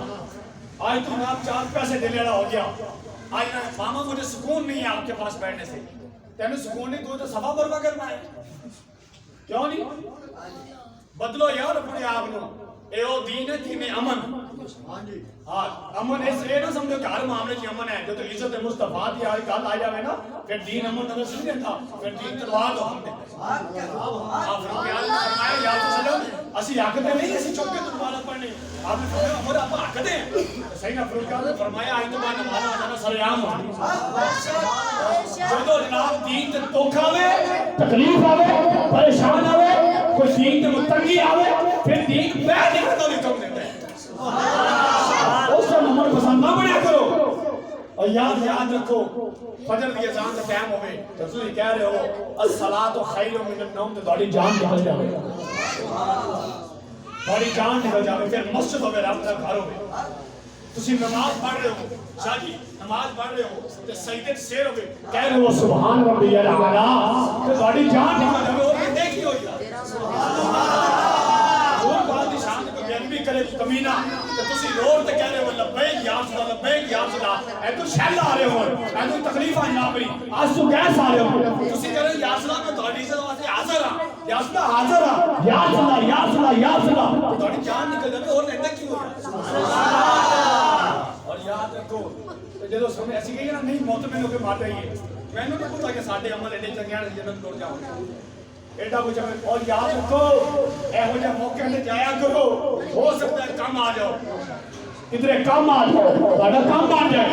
[SPEAKER 1] آج تو آپ 4 پیسے دینے والا ہو گیا. آج نا ماما مجھے سکون نہیں ہے آپ کے پاس بیٹھنے سے تینوں سکون نہیں تو صفا بروا کرنا ہے کیوں نہیں بدلو یار اپنے آپ نو اے او دین ہے دین امن. ہاں امن اس لیے نہ سمجھو کہ ہر معاملے کی امن ہے جو تو عزت مصطفیٰ دی ہر گل آ جاوے نا پھر دین امن نظر نہیں دیتا پھر دین تلوار دو ہم دیتے. آپ نے فرمایا یا وسلم اسی حق دے نہیں اسی چوک کے تلوار پڑھنے آپ نے فرمایا اور آپ حق دے صحیح نہ فروخ نے فرمایا آج تو بعد نماز آ جانا سریام جو جناب دین تے دکھ آوے تکلیف آوے پریشان آوے کوئی دین تے متنگی آوے پھر دین بے دین تو حکم دیتا ہے. اس کا نمبر پسند نہ بنیا کرو اور یاد رکھو فجر کی اذان کا ٹائم ہوئے رسول کہہ رہے ہو الصلاۃ خیر من النوم تو تھوڑی جان نکل جائے تھوڑی جان نکل جائے پھر مسجد ہوئے رب کا گھر ہوئے تسی نماز پڑھ رہے ہو شاہ جی نماز پڑھ رہے ہو تے سجدے تے سیر ہوئے کہہ رہے ہو سبحان ربی الاعلی تو تھوڑی جان نکل جائے اور دیکھی ہوئی اور بات دی شان کو بیان بھی کرے کمینہ کہ تسی روڈ تے کہہ رہے ہو لبیک یا رسول اللہ اے تو شہل آ رہے ہو اے تو تکلیف آ جناب آج تو گیس آ رہے ہو تسی کہہ رہے ہو یا رسول اللہ میں تھوڑی عزت واسطے حاضر ہاں یا رسول اللہ حاضر ہاں یا رسول اللہ یا رسول اللہ یا رسول اللہ تھوڑی جان نکل جائے اور رہتا کیوں ہے اور یاد رکھو ਜਦੋਂ ਸਮੇਂ ਅਸੀਂ ਕਹੀਏ ਨਾ ਨਹੀਂ ਮੌਤ ਮੈਨੂੰ ਕਿ ਮਾਰ ਰਹੀ ਹੈ, ਮੈਨੂੰ ਨਹੀਂ ਪਤਾ ਕਿ ਸਾਡੇ ਅਮਲ ਇੰਨੇ ਚੰਗੇ ਹਨ ਜੰਨਤ ਟੁਰ ਜਾਵਾਂਗੇ। ਐਡਾ ਕੁਝ ਔਰ ਯਾਦ ਰੱਖੋ ਇਹੋ ਜਿਹੇ ਮੌਕਿਆਂ ਤੇ ਜਾਇਆ ਕਰੋ, ਹੋ ਸਕਦਾ ਹੈ ਕੰਮ ਆ ਜਾਓ, ਕਿਧਰੇ ਕੰਮ ਆ ਜਾਓ, ਤੁਹਾਡਾ ਕੰਮ ਬਣ ਜਾਏ।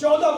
[SPEAKER 1] 14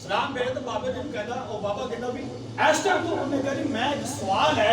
[SPEAKER 1] ਸਲਾਮ ਭੇਜ ਤੇ ਬਾਬੇ ਜੀ ਨੂੰ ਕਹਿੰਦਾ, ਉਹ ਬਾਬਾ ਕਹਿੰਦਾ ਵੀ ਇਸ ਟਾਈਮ ਤੋਂ ਉਹਨੇ ਕਿਹਾ ਜੀ ਮੈਂ ਇੱਕ ਸਵਾਲ ਹੈ।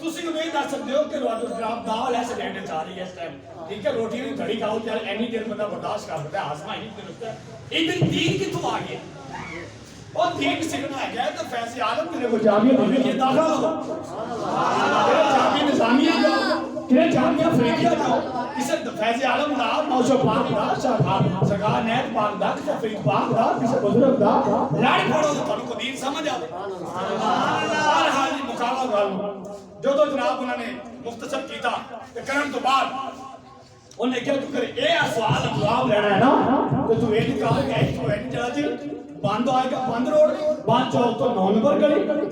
[SPEAKER 1] ਤੁਸੀਂ ਉਹ ਨਹੀਂ ਦੱਸ ਸਕਦੇ ਹੋ ਕਿ ਰੋਟੀ ਖਰਾਬ ਦਾਲ ਐਸੇ ਰੇਟ ਚ ਆ ਰਹੀ ਹੈ ਇਸ ਟਾਈਮ, ਠੀਕ ਹੈ ਰੋਟੀ ਦੀ ਘੜੀ ਖਾਓ ਤੇ ਐਨੀ ਦੇਰ ਬੰਦਾ ਬਰਦਾਸ਼ਤ ਕਰ ਸਕਦਾ ਹੈ, ਹਾਜ਼ਮਾ ਹੀ ਨਹੀਂ ਰੁਕਦਾ। ਇਧਰ ਦੀਨ ਕਿੱਥੋਂ ਆ ਗਿਆ? ਉਹ ਦੀਨ ਸਿੱਖਣਾ ਹੈ ਤਾਂ ਫੈਜ਼ੇ ਆਲਮ ਤੇਰੇ ਕੋ ਜਾਮੀਆ ਦੇ ਵਿੱਚ ਦਾਖਲ ਹੋ, ਜਾਮੀਆ ਨਿਜ਼ਾਮੀਆ ਜਾਓ, ਕਿਹੜੇ ਜਾਮੀਆ ਫਰੀਦੀਆ ਜਾਓ, ਕਿਸੇ ਫੈਜ਼ੇ ਆਲਮ ਦਾ ਮੌਜੂ ਪਾਕ ਦਾ ਸ਼ਾਹ ਸਰਕਾਰ ਨੈਤ ਪਾਕ ਦਾ ਕਿਸੇ ਫਰੀਦ ਪਾਕ ਦਾ ਕਿਸੇ ਬਜ਼ੁਰਗ ਦਾ ਲੜ ਫੜੋ ਤਾਂ ਤੁਹਾਨੂੰ ਕੋ ਦੀਨ ਸਮਝ ਆਵੇ। ਹਰ ਹਾਲ ਦੀ ਮੁਕਾਬਲਾ ਗੱਲ ਜਦੋਂ ਜਨਾਬ ਉਹਨਾਂ ਨੇ ਮੁਖਤਸਰ ਕੀਤਾ ਤੇ ਕਰਨ ਤੋਂ ਬਾਅਦ ਉਹਨੇ ਕਿਹਾ ਤੂੰ ਕਰੇ ਇਹ ਸਵਾਲ ਦਾ ਜਵਾਬ ਲੈਣਾ ਹੈ ਨਾ ਤੇ ਤੂੰ ਇਹ ਨਹੀਂ ਕਹਾਂ ਕਿ ਇੱਥੋਂ ਇਹ ਜਗ੍ਹਾ ਤੇ ਬੰਦ ਆਏਗਾ, ਬੰਦ ਰੋਡ ਬੰਦ ਚੌਕ ਤੋਂ 9 ਨੰਬਰ ਗਲੀ,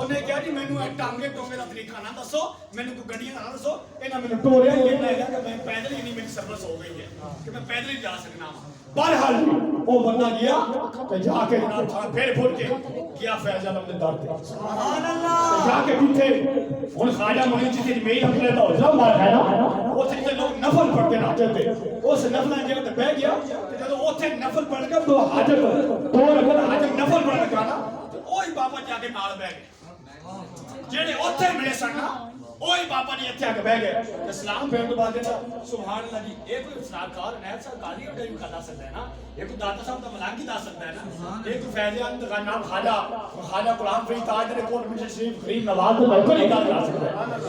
[SPEAKER 1] ਉਹਨੇ ਕਿਹਾ ਜੀ ਮੈਨੂੰ ਇਹ ਟਾਂਗੇ ਟੋਂਗੇ ਦਾ ਤਰੀਕਾ ਨਾ ਦੱਸੋ, ਮੈਨੂੰ ਕੋਈ ਗੱਡੀਆਂ ਨਾ ਦੱਸੋ, ਇਹਨਾਂ ਮੈਨੂੰ ਟੋਰਿਆ ਹੀ ਇੰਨਾ ਹੈਗਾ ਕਿ ਮੈਂ ਪੈਦਲ ਹੀ ਨਹੀਂ ਮੇਰੀ ਸਰਵਿਸ ਹੋ ਗਈ ਹੈ ਕਿ ਮੈਂ ਪੈਦਲ ਹੀ ਜਾ ਸਕਣਾ ਹਾਂ। ਬਹਰਹਾਲ ਉਹ ਬੰਦਾ ਗਿਆ ਤੇ ਜਾ ਕੇ ਜਨਾਬ ਫੇਰ ਫੁੱਟ ਕੇ ਗਿਆ ਫੈਜ਼ ਆਲਮ ਦੇ ਦਰ ਤੇ ਸੁਭਾਨ ਅੱਲਾਹ ਜਾ ਕੇ ਜਿੱਥੇ ਹੁਣ ਖਾਜਾ ਮੋਨੀ ਜੀ ਦੀ ਮੇਰੀ ਹਮਲੇ ਦਾ ਹੋਜ਼ਾ ਮਾਰ ਹੈ ਨਾ ਉੱਥੇ ਤੇ ਲੋਕ ਨਫਲ ਪੜਦੇ ਨਾ ਜਾਂਦੇ, ਉਸ ਨਫਲਾਂ ਜਗ੍ਹਾ ਤੇ ਬਹਿ ਗਿਆ ਤੇ ਜਦੋਂ ਉੱਥੇ ਨਫਲ ਪੜ ਕੇ ਦੋ ਹਾਜ਼ਰ ਦੋ ਰਕਤ ਹਾਜ਼ਰ ਨਫਲ ਪੜ ਲਗਾ ਨਾ ਉਹੀ ਬਾਬਾ ਜਾ ਕੇ ਨਾਲ ਬਹਿ ਗਏ ਜਿਹੜੇ ਉੱਥੇ ਮਿਲੇ ਸਨ ਨਾ ਉਹੀ ਬਾਬਾ ਨੇ ਇੱਥੇ ਆ ਕੇ ਬਹਿ ਗਏ ਤੇ ਸਲਾਮ ਫੇਰਨ ਤੋਂ ਬਾਅਦ ਕਹਿੰਦਾ ਸੁਭਾਨ ਅੱਲਾਹ ਜੀ ਇਹ ਕੋਈ ਸਨਾਕਾਰ ਨੈਬ ਸਾਹਿਬ ਗਾਲੀ ਉਹ ਨਹੀਂ ਕਰ ਸਕਦਾ ਹੈ ਨਾ, ਇਹ ਕੋਈ ਦਾਤਾ ਸਾਹਿਬ ਦਾ ਮਲਾਕੀ ਦੱਸ ਸਕਦਾ ਹੈ ਨਾ, ਇਹ ਕੋਈ ਫੈਜ਼ਿਆਨ ਦਾ ਨਾਮ ਖਾਜਾ ਕੁਰਾਨ ਫਰੀਦ ਤਾਜ ਦੇ ਕੋਟ ਵਿੱਚ ਸ਼ਰੀਫ ਗਰੀਬ ਨਵਾਜ਼ ਦਾ ਕੋਈ ਨਹੀਂ ਗੱਲ ਕਰ ਸਕਦਾ,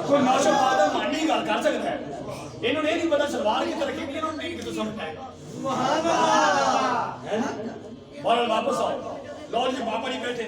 [SPEAKER 1] ਕੋਈ ਨੌਸ਼ਦ ਦਾ ਮਾਨੀ ਗੱਲ ਕਰ ਸਕਦਾ ਹੈ। ਇਹਨੂੰ ਇਹ ਨਹੀਂ ਪਤਾ ਸਲਵਾਰ ਕੀ ਤਰੱਕੀ ਵੀ ਇਹਨੂੰ ਨਹੀਂ ਕਿਤੋਂ ਸੁਣਦਾ ਹੈ। ਸੁਭਾਨ ਅੱਲਾਹ ਹੈ ਨਾ। ਬਾਹਰ ਵਾਪਸ ਆਓ ਲਓ ਜੀ ਬਾਬਾ ਜੀ ਬੈਠੇ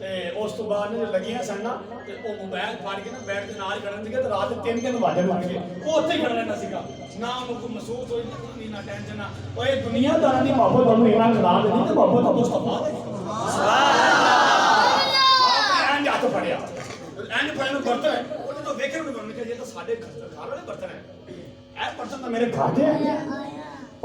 [SPEAKER 1] ਤੇ ਉਸ ਤੋਂ ਬਾਅਦ ਨੇ ਲੱਗੀਆਂ ਸਨ ਨਾ ਤੇ ਉਹ ਮੋਬਾਈਲ ਫੜ ਕੇ ਨਾ ਬੈਠ ਦੇ ਨਾਲ ਹੀ ਖੜਨ ਸੀਗੇ ਤੇ ਰਾਤ ਦੇ 3 ਵਜੇ ਲੱਗ ਗਏ ਉਹ ਉੱਥੇ ਹੀ ਖੜ ਲੈਣਾ ਸੀਗਾ ਨਾ ਉਹਨੂੰ ਕੋਈ ਮਹਿਸੂਸ ਹੋਈ ਨਹੀਂ ਨਾ ਟੈਨਸ਼ਨ ਨਾ ਉਹ ਇਹ ਦੁਨੀਆਦਾਰਾਂ ਦੀ ਮੁਹੱਬਤ ਉਹਨੂੰ ਇਹਨਾਂ ਖਿਲਾ ਦੇਣੀ ਤੇ ਮੁਹੱਬਤ ਤਾਂ ਮੁਸਤਫਾ ਦੀ ਐਂਡ ਹੱਥ ਫੜਿਆ ਐਂਡ ਫੜਨ ਨੂੰ ਬਰਤਨ ਹੈ ਉਹ ਜਦੋਂ ਵੇਖੇ ਉਹਨੂੰ ਬੰਦ ਕੇ ਜੇ ਤਾਂ ਸਾਡੇ ਘਰ ਵਾਲੇ ਬਰਤਨ ਹੈ ਇਹ ਬਰਤਨ ਤਾਂ ਮੇਰੇ ਘਰ ਦੇ ਹੈ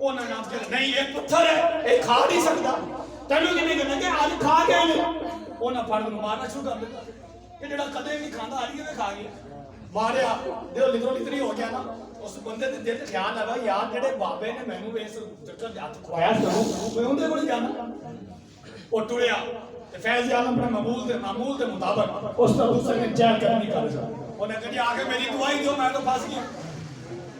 [SPEAKER 1] ਉਹਨਾਂ ਨਾਮ ਕਿ ਨਹੀਂ ਇਹ ਪੱਥਰ ਹੈ ਇਹ ਖਾ ਨਹੀਂ ਸਕਦਾ ਤੈਨੂੰ ਕਿਵੇਂ ਕਹਿੰਦਾ ਕਿ ਅੱਜ ਖਾ ਗਿਆ ਨੇ ਉਹਨਾਂ ਫੜ ਨੂੰ ਮਾਰਨਾ ਸ਼ੁਰੂ ਕਰ ਦਿੱਤਾ ਕਿ ਜਿਹੜਾ ਕਦੇ ਵੀ ਖਾਂਦਾ ਆ ਰਹੀ ਹੈ ਖਾ ਗਿਆ ਮਾਰਿਆ ਜਦੋਂ ਲਿਟਰਲੀ ਹੋ ਗਿਆ ਨਾ ਉਸ ਬੰਦੇ ਦੇ ਦਿਲ 'ਚ ਖਿਆਲ ਆਇਆ ਯਾਰ ਜਿਹੜੇ ਬਾਬੇ ਨੇ ਮੈਨੂੰ ਇਸ ਚੱਕਰ ਦੇ ਹੱਥ ਖਵਾਇਆ ਸਾਨੂੰ ਮੈਂ ਉਹਦੇ ਕੋਲ ਜਾਣਾ ਉਹ ਟੁਰਿਆ ਤੇ ਫੈਜ਼ ਆਲਮ ਆਪਣੇ ਮਾਮੂਲ ਦੇ ਮੁਤਾਬਕ ਉਸ ਦਾ ਦੂਸਰੇ ਨੇ ਚੈੱਕ ਕਰਨੀ ਕਰ ਸਕਦਾ ਉਹਨੇ ਕਹਿੰਦੀ ਆ ਕੇ ਮੇਰੀ ਗਵਾਹੀ ਦਿਓ ਮੈਂ ਤਾਂ ਫਸ ਗਿਆ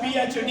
[SPEAKER 1] PhD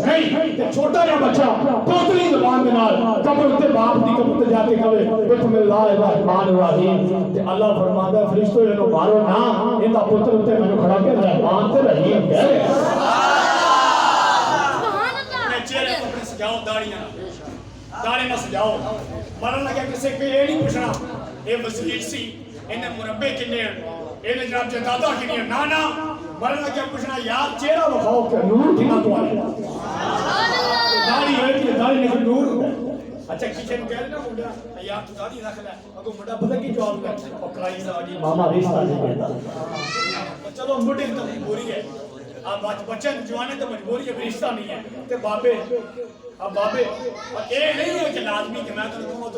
[SPEAKER 2] نہیں تے چھوٹا جہا بچہ توتلی زبان دے نال قبر تے باپ دی قبر تے جا کے کہے بسم اللہ الرحمن الرحیم تے اللہ فرماندا ہے فرشتو اینو مارو نہ ایندا پتر تے مینوں کھڑا کے رحمان تے رحیم کہے
[SPEAKER 1] چہرے اپنے سجاؤ داڑھی نہ سجاؤ مرن لگا کسے کہ یہ نہیں پوچھنا یہ وزیر سی انہیں مربے کنے انہیں جناب جدادہ کنی نانا مرن لگا پوچھنا یار چہرہ بخاؤ کہ نور کنا تو آئے داڑھی ہے کہ داڑھی نہیں نور ہوتا اچھا کسی نے کہہ رہے نا مجھے یار تو داڑھی رکھ لے اگر مجھے پتہ کی جواب کرتا اور کائی ساڑھی
[SPEAKER 2] ماما رشتہ نہیں کہتا
[SPEAKER 1] چلو مجھے تو مجبوری ہے اب بچے جوانے تو مجبوری ہے رشتہ نہیں ہے تے بابے اب بابے یہ نہیں ہے کہ لازمی کہ میں تو